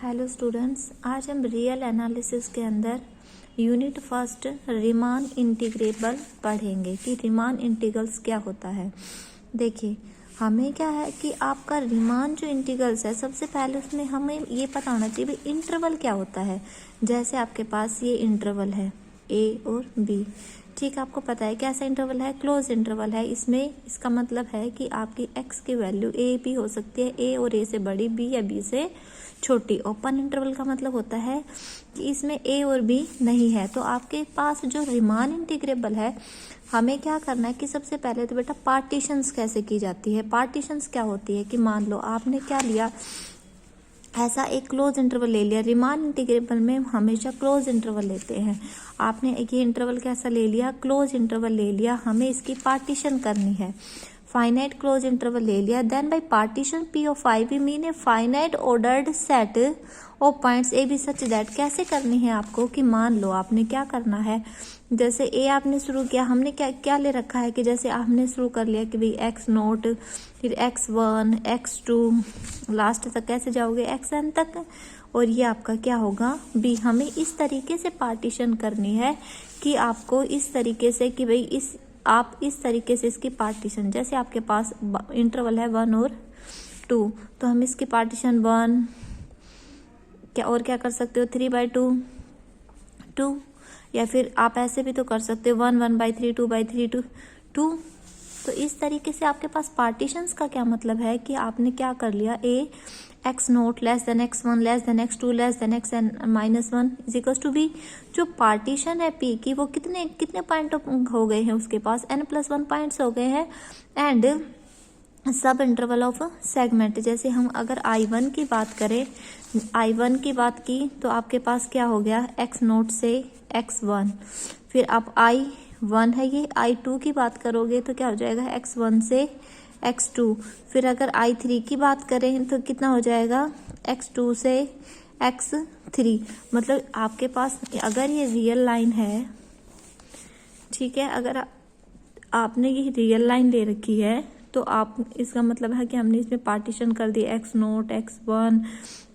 Hello students, आज हम real analysis के अंदर यूनिट फर्स्ट रीमान इंटीग्रेबल पढ़ेंगे कि रीमान इंटीग्रल्स क्या होता है। देखिए, हमें क्या है कि आपका रीमान जो इंटीग्रल्स है, सबसे पहले उसमें हमें ये पता होना चाहिए भाई इंटरवल क्या होता है। जैसे आपके पास ये इंटरवल है ए और बी, ठीक, आपको पता है कैसा इंटरवल है, क्लोज इंटरवल है। इसमें इसका मतलब है कि आपकी एक्स की वैल्यू ए भी हो सकती है, ए और ए से बड़ी, बी या बी से छोटी। ओपन इंटरवल का मतलब होता है कि इसमें ए और बी नहीं है। तो आपके पास जो रीमान इंटीग्रेबल है, हमें क्या करना है कि सबसे पहले तो बेटा पार्टीशंस कैसे की जाती है। पार्टीशंस क्या होती है कि मान लो आपने क्या लिया, ऐसा एक क्लोज इंटरवल ले लिया। रीमान इंटीग्रेबल में हमेशा क्लोज इंटरवल लेते हैं। आपने ये इंटरवल कैसा ले लिया, क्लोज इंटरवल ले लिया। हमें इसकी पार्टीशन करनी है, फाइनाइट क्लोज इंटरवल ले लिया। Then by partition P of I we mean a finite ordered set of points A B such that. कैसे करनी है आपको कि मान लो आपने क्या करना है, जैसे ए आपने शुरू किया, हमने क्या क्या ले रखा है कि जैसे आपने शुरू कर लिया कि भाई एक्स नोट, फिर x1 x2, लास्ट तक कैसे जाओगे xn तक, और ये आपका क्या होगा बी। हमें इस तरीके से पार्टीशन करनी है कि आपको इस तरीके से कि भाई आप इस तरीके से इसकी पार्टीशन, जैसे आपके पास इंटरवल है 1 और 2, तो हम इसकी पार्टीशन 1 क्या और क्या कर सकते हो 3/2 2, या फिर आप ऐसे भी तो कर सकते हो 1/3 2/3 2। तो इस तरीके से आपके पास पार्टीशंस का क्या मतलब है कि आपने क्या कर लिया, A X naught less than x1 less than x2 less than xn -1 is equal to B. जो पार्टीशन है पी की, वो कितने कितने पॉइंट हो गए हैं उसके पास, n+1 पॉइंट्स हो गए हैं। एंड सब इंटरवल ऑफ सेगमेंट, जैसे हम अगर I1 की बात करें, I1 की बात की तो आपके पास क्या हो गया, x नोट से x1, फिर आप I1 है ये, I2 की बात करोगे तो क्या हो जाएगा x1 से x2, फिर अगर I3 की बात करें तो कितना हो जाएगा x2 से x3। मतलब आपके पास अगर ये रियल लाइन है, ठीक है, अगर आपने ये रियल लाइन ले रखी है तो आप, इसका मतलब है कि हमने इसमें पार्टीशन कर दी x note x1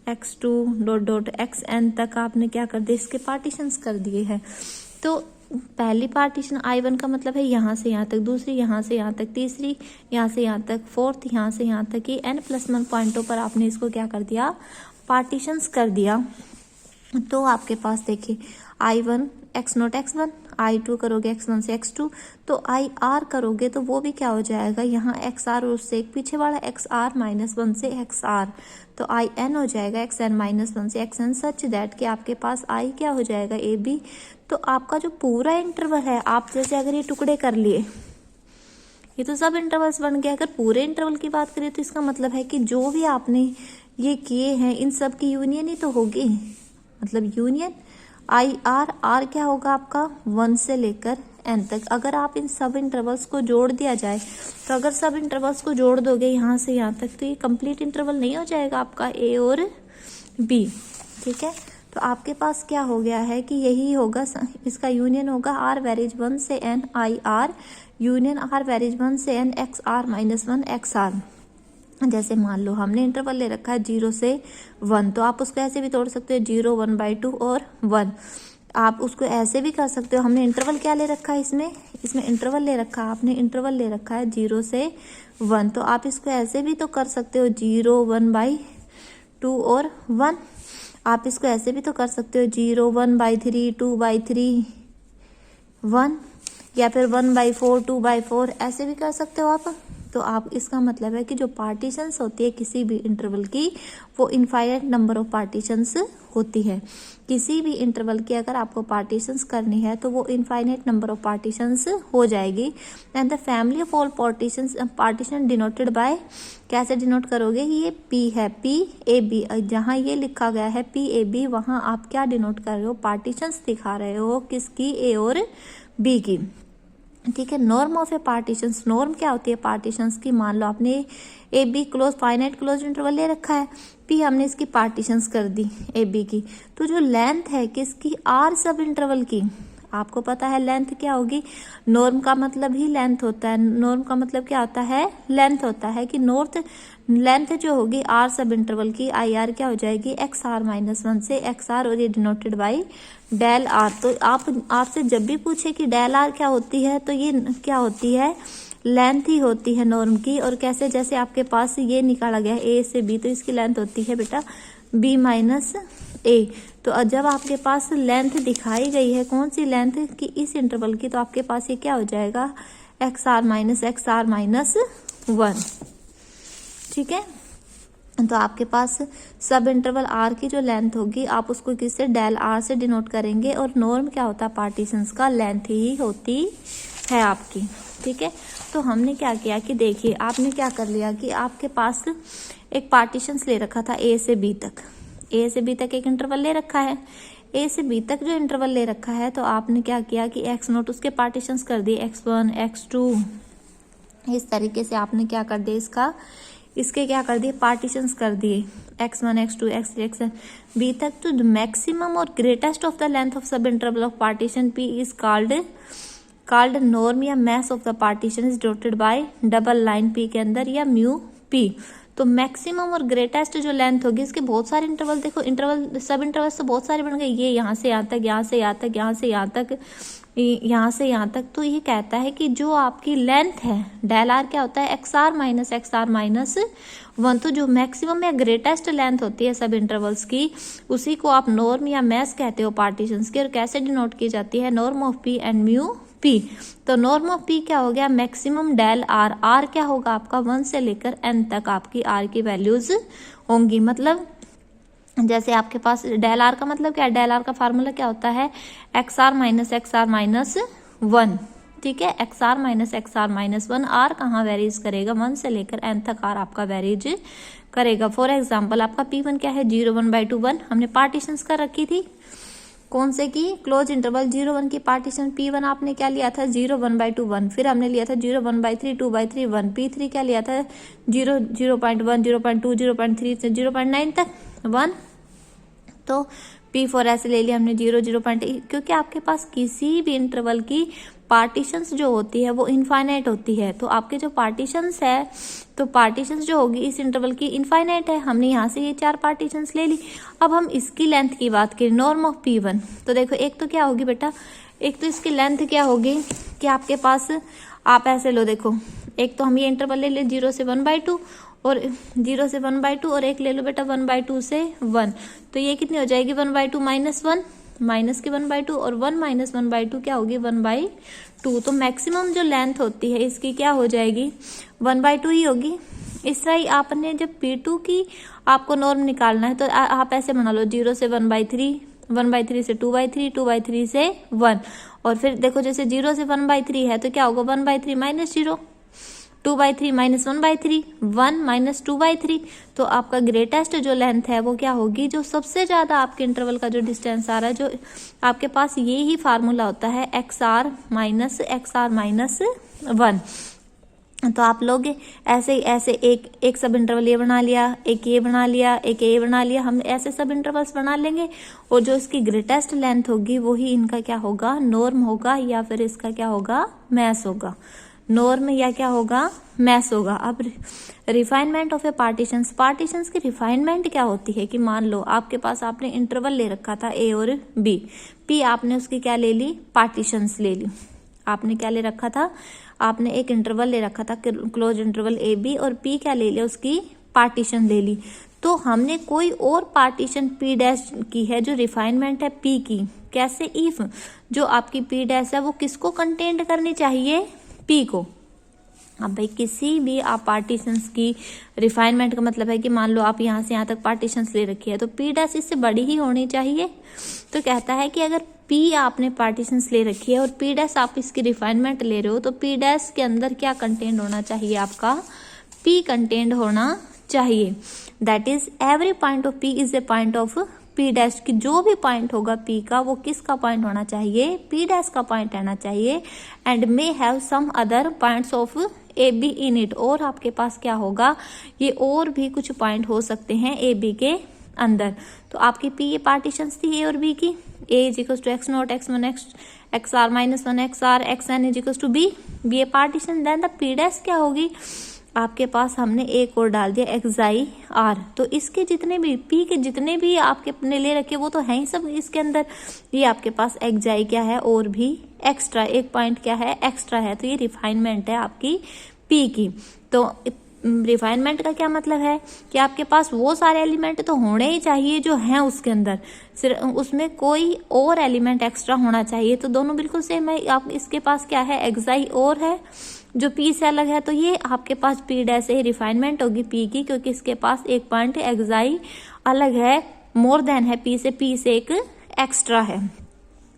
x2 dot dot xn तक, आपने क्या कर दिया, इसके पार्टीशंस कर दिए हैं। तो पहली पार्टीशन I1 का मतलब है यहाँ से यहाँ तक, दूसरी यहाँ से यहाँ तक, तीसरी यहाँ से यहाँ तक, फोर्थ यहाँ से यहाँ तक, ये n+1 पॉइंटों पर आपने इसको क्या कर दिया, पार्टीशंस कर दिया। तो आपके पास देखिए I1 x note x1, I2 करोगे x1 से x2, तो IR करोगे तो वो भी क्या हो जाएगा, यहाँ XR और उससे एक पीछे वाला XR -1 से XR, तो IN हो जाएगा XN -1 से XN सच दैट कि आपके पास I क्या हो जाएगा AB। तो आपका जो पूरा इंटरवल है, आप जैसे अगर ये टुकड़े कर लिए, ये तो सब इंटरवल्स बन गए। अगर पूरे इंटरवल की बात करें तो इसका मतलब है कि जो भी आपने ये किए हैं इन सब की यूनियन ही तो होगी, मतलब यूनियन आर क्या होगा आपका 1 से लेकर n तक। अगर आप इन सब इंटरवल्स को जोड़ दिया जाए, तो अगर सब इंटरवल्स को जोड़ दोगे यहाँ से यहाँ तक, तो ये कंप्लीट इंटरवल नहीं हो जाएगा आपका ए और बी, ठीक है। तो आपके पास क्या हो गया है कि यही होगा, इसका यूनियन होगा आर वेरीज 1 से n IR union r varies 1 से n XR -1 XR। जैसे मान लो हमने इंटरवल ले रखा है 0 से 1, तो आप उसको ऐसे भी तोड़ सकते हो 0 1/2 और 1। आप उसको ऐसे भी कर सकते हो, हमने इंटरवल क्या ले रखा है, इसमें इंटरवल ले रखा है, आपने इंटरवल ले रखा है 0 से 1, तो आप इसको ऐसे भी तो कर सकते हो 0 1/2 और 1। आप इसको ऐसे भी तो कर सकते हो 0 1/3 2/3 1, या फिर 1/4 2/4, ऐसे भी कर सकते हो आप। तो आप, इसका मतलब है कि जो पार्टीशंस होती है किसी भी इंटरवल की, वो इनफाइनाइट नंबर ऑफ पार्टीशंस होती है। किसी भी इंटरवल की अगर आपको पार्टीशंस करनी है तो वो इनफाइनाइट नंबर ऑफ पार्टीशंस हो जाएगी। And the family of all partition denoted by, कैसे डिनोट करोगे, ये P है, PAB, जहाँ ये लिखा गया है PAB, वहाँ आप क्या डिनोट कर रहे हो, पार्टीशंस दिखा रहे हो, किसकी, A और B की, ठीक है। Norm of A partitions, norm क्या होती है पार्टीशंस की, मान लो आपने A be close finite close interval ले रखा है, पी हमने इसकी पार्टीशंस कर दी ए बी की, तो जो लेंथ है किसकी, आर सब इंटरवल की, आपको पता है लेंथ क्या होगी, नॉर्म का मतलब ही लेंथ होता है। नॉर्म का मतलब क्या होता है, लेंथ होता है। कि नॉर्थ लेंथ जो होगी आर सब इंटरवल की, आई आर क्या हो जाएगी, एक्स आर -1 से एक्स आर, और ये डिनोटेड बाई डेल आर। तो आपसे जब भी पूछे कि डेल आर क्या होती है, तो ये क्या होती है, लेंथ ही होती है नॉर्म की। और कैसे, जैसे आपके पास ये निकाला गया है ए से बी, तो इसकी लेंथ होती है बेटा बी माइनस ए। तो जब आपके पास लेंथ दिखाई गई है, कौन सी लेंथ की, इस इंटरवल की, तो आपके पास ये क्या हो जाएगा, एक्स आर माइनस 1। ठीक है, तो आपके पास सब इंटरवल आर की जो लेंथ होगी, आप उसको किससे, डेल आर से डिनोट करेंगे। और नॉर्म क्या होता है, पार्टीशंस का लेंथ ही होती है आपकी। ठीक है, तो हमने क्या किया कि देखिए, आपने क्या कर लिया कि आपके पास एक पार्टीशंस ले रखा था ए से बी तक, ए से बी तक एक इंटरवल ले रखा है। ए से बी तक जो इंटरवल ले रखा है, तो आपने क्या किया कि एक्स नोट उसके पार्टीशंस कर दिए, x1 x2, इस तरीके से आपने क्या कर दिया, इसके क्या कर दिए, पार्टीशंस कर दिए, x1 x2 x3 x4 B तक। तो मैक्सिमम और greatest of the length of sub interval of partition p is called norm या mesh of the partition is डोटेड बाय डबल लाइन p के अंदर, या म्यू p। तो मैक्सिमम और ग्रेटेस्ट जो लेंथ होगी, इसके बहुत सारे इंटरवल, देखो इंटरवल सब इंटरवल तो बहुत सारे बन गए, ये यहाँ से यहाँ तक, यहाँ से यहाँ तक, यहाँ से यहाँ तक, यहाँ से यहाँ तक। तो ये कहता है कि जो आपकी लेंथ है, डेल आर क्या होता है, एक्स आर माइनस 1। तो जो मैक्सिमम या ग्रेटेस्ट लेंथ होती है सब इंटरवल्स की, उसी को आप नॉर्म या मैस कहते हो पार्टीशंस की। और कैसे डिनोट की जाती है, norm of P and mu P. तो नॉर्म ऑफ पी क्या हो गया, मैक्सिमम डेल आर, आर क्या होगा आपका 1 से लेकर n तक आपकी आर की वैल्यूज होंगी। मतलब जैसे आपके पास डेल आर का मतलब क्या है, डेल आर का फार्मूला क्या होता है, एक्स आर माइनस 1। ठीक है, एक्स आर माइनस 1, आर कहाँ वेरीज करेगा, 1 से लेकर n तक आर आपका वेरीज करेगा। फॉर एग्जाम्पल आपका P1 क्या है, 0/1/1। हमने पार्टीशंस कर रखी थी, कौन से की, क्लोज इंटरवल 0-1 की पार्टीशन। P1 आपने क्या लिया था, 0/1/1। फिर हमने लिया था 0/1/3 2/3 1। P3 क्या लिया था, 0.1 0.2 0.3 से 0.9 तक 1। तो P4 ऐसे ले लिया हमने 0.8, क्योंकि आपके पास किसी भी इंटरवल की पार्टीशंस जो होती है वो इनफाइनाइट होती है। तो आपके जो पार्टीशंस है, तो पार्टीशंस जो होगी इस इंटरवल की इनफाइनाइट है। हमने यहाँ से ये 4 पार्टीशंस ले ली। अब हम इसकी लेंथ की बात करें, नॉर्म ऑफ P1। तो देखो एक तो क्या होगी बेटा, एक तो इसकी लेंथ क्या होगी कि आपके पास, आप ऐसे लो, देखो एक तो हम ये इंटरवल ले 0 से 1/2 और 0 से 1/2, और एक ले लो बेटा 1/2 से 1। तो ये कितनी हो जाएगी, 1/2 -1, माइनस की 1/2, और 1 - 1/2 क्या होगी, 1/2। तो मैक्सिमम जो लेंथ होती है इसकी क्या हो जाएगी, 1/2 ही होगी। इस तरह ही आपने जब P2 की आपको नॉर्म निकालना है, तो आप ऐसे बना लो, 0 से 1/3, 1/3 से 2/3, 2/3 से 1। और फिर देखो जैसे 0 से 1/3 है, तो क्या होगा, 1/3 - 0, 2/3 - 1/3, 1 - 2/3। तो आपका ग्रेटेस्ट जो लेंथ है वो क्या होगी, जो सबसे ज्यादा आपके इंटरवल का जो डिस्टेंस आ रहा है, जो आपके पास ये ही फार्मूला होता है, एक्स आर माइनस 1। तो आप लोग ऐसे एक सब इंटरवल ये बना लिया, एक ये बना लिया, एक ये बना लिया, हम ऐसे सब इंटरवल्स बना लेंगे। और जो इसकी ग्रेटेस्ट लेंथ होगी वही इनका क्या होगा, नॉर्म होगा, या फिर इसका क्या होगा, मैस होगा। नॉर्म या क्या होगा, मैस होगा। अब रिफाइनमेंट ऑफ ए पार्टीशंस की रिफाइनमेंट क्या होती है कि मान लो आपके पास आपने इंटरवल ले रखा था ए और बी, पी आपने उसकी क्या ले ली, पार्टीशंस ले ली। आपने क्या ले रखा था, आपने एक इंटरवल ले रखा था क्लोज इंटरवल ए बी, और पी क्या ले लिया, उसकी पार्टीशन ले ली। तो हमने कोई और पार्टीशन पी डैश की है जो रिफाइनमेंट है पी की। कैसे, इफ जो आपकी पी डैश है वो किसको कंटेंट करनी चाहिए, पी को। अब भाई किसी भी आप पार्टीशंस की रिफाइनमेंट का मतलब है कि मान लो आप यहाँ से यहाँ तक पार्टीशंस ले रखी है, तो पी डैश इससे बड़ी ही होनी चाहिए। तो कहता है कि अगर पी आपने पार्टीशंस ले रखी है और पी डैश आप इसकी रिफाइनमेंट ले रहे हो, तो पी डैश के अंदर क्या कंटेंट होना चाहिए, आपका पी कंटेंट होना चाहिए। That is every point of P is a point of P dash की। जो भी पॉइंट होगा पी का वो किसका पॉइंट होना चाहिए, पी डैश का पॉइंट रहना चाहिए। And may have some other points of A B in it. और आपके पास क्या होगा, ये और भी कुछ पॉइंट हो सकते हैं ए बी के अंदर। तो आपकी पी ये पार्टीशंस थी ए और बी की, A is equal to X naught X one X R minus one X R X N is equal to B a partition. Then the P dash क्या होगी, आपके पास हमने एक और डाल दिया एक्स आई आर। तो इसके जितने भी पी के जितने भी आपके अपने ले रखे वो तो है ही सब इसके अंदर। ये आपके पास एक्स आई क्या है और भी एक्स्ट्रा एक पॉइंट क्या है एक्स्ट्रा है। तो ये रिफाइनमेंट है आपकी पी की। तो रिफाइनमेंट का क्या मतलब है कि आपके पास वो सारे एलिमेंट तो होने ही चाहिए जो हैं उसके अंदर, सिर्फ उसमें कोई और एलिमेंट एक्स्ट्रा होना चाहिए। तो दोनों बिल्कुल सेम है। आप इसके पास क्या है एक्स आई और है जो पी से अलग है, तो ये आपके पास पी डैश से रिफाइनमेंट होगी पी की, क्योंकि इसके पास एक पॉइंट एक्स आई अलग है, मोर देन है पी से एक एक्स्ट्रा है।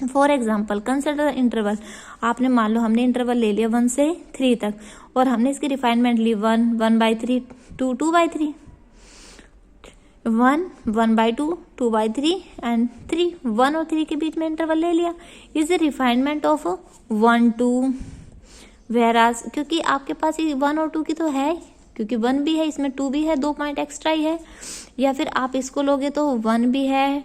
फॉर एग्जाम्पल कंसिडर इंटरवल, आपने मान लो हमने इंटरवल ले लिया 1 से 3 तक और हमने इसकी रिफाइनमेंट ली 1/3, 2/3, 1/2, 2/3 एंड 3, 1 और 3 के बीच में इंटरवल ले लिया। इज द रिफाइनमेंट ऑफ 1, 2 वेराज, क्योंकि आपके पास ये 1 और 2 की तो है, क्योंकि 1 भी है इसमें 2 भी है, 2 पॉइंट एक्स्ट्रा ही है। या फिर आप इसको लोगे तो 1 भी है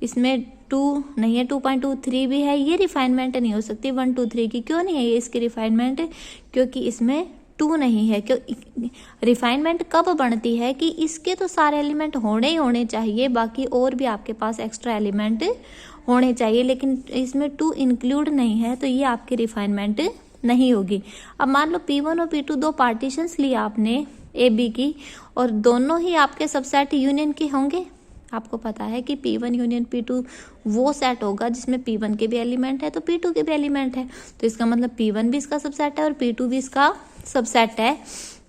इसमें 2 नहीं है, 2.23 भी है। ये रिफाइनमेंट नहीं हो सकती 1, 2, 3 की। क्यों नहीं है ये इसकी रिफाइनमेंट, क्योंकि इसमें 2 नहीं है। क्यों रिफाइनमेंट कब बनती है कि इसके तो सारे एलिमेंट होने ही होने चाहिए, बाकी और भी आपके पास एक्स्ट्रा एलिमेंट होने चाहिए, लेकिन इसमें 2 इंक्लूड नहीं है, तो ये आपकी रिफाइनमेंट नहीं होगी। अब मान लो P1 और P2 दो पार्टीशंस लिया आपने ए बी की, और दोनों ही आपके सबसेट यूनियन के होंगे। आपको पता है कि P1 यूनियन P2 वो सेट होगा जिसमें P1 के भी एलिमेंट है तो P2 के भी एलिमेंट है। तो इसका मतलब P1 भी इसका सबसेट है और P2 भी इसका सबसेट है।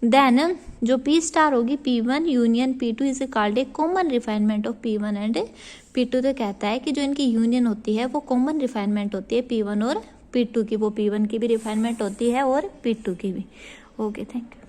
देन जो P स्टार होगी P1 union P2 is called a common refinement of P1 and P2। तो कहता है कि जो इनकी यूनियन होती है वो कॉमन रिफाइनमेंट होती है P1 और P2 की, वो P1 की भी रिफाइनमेंट होती है और P2 की भी। Okay, thank you.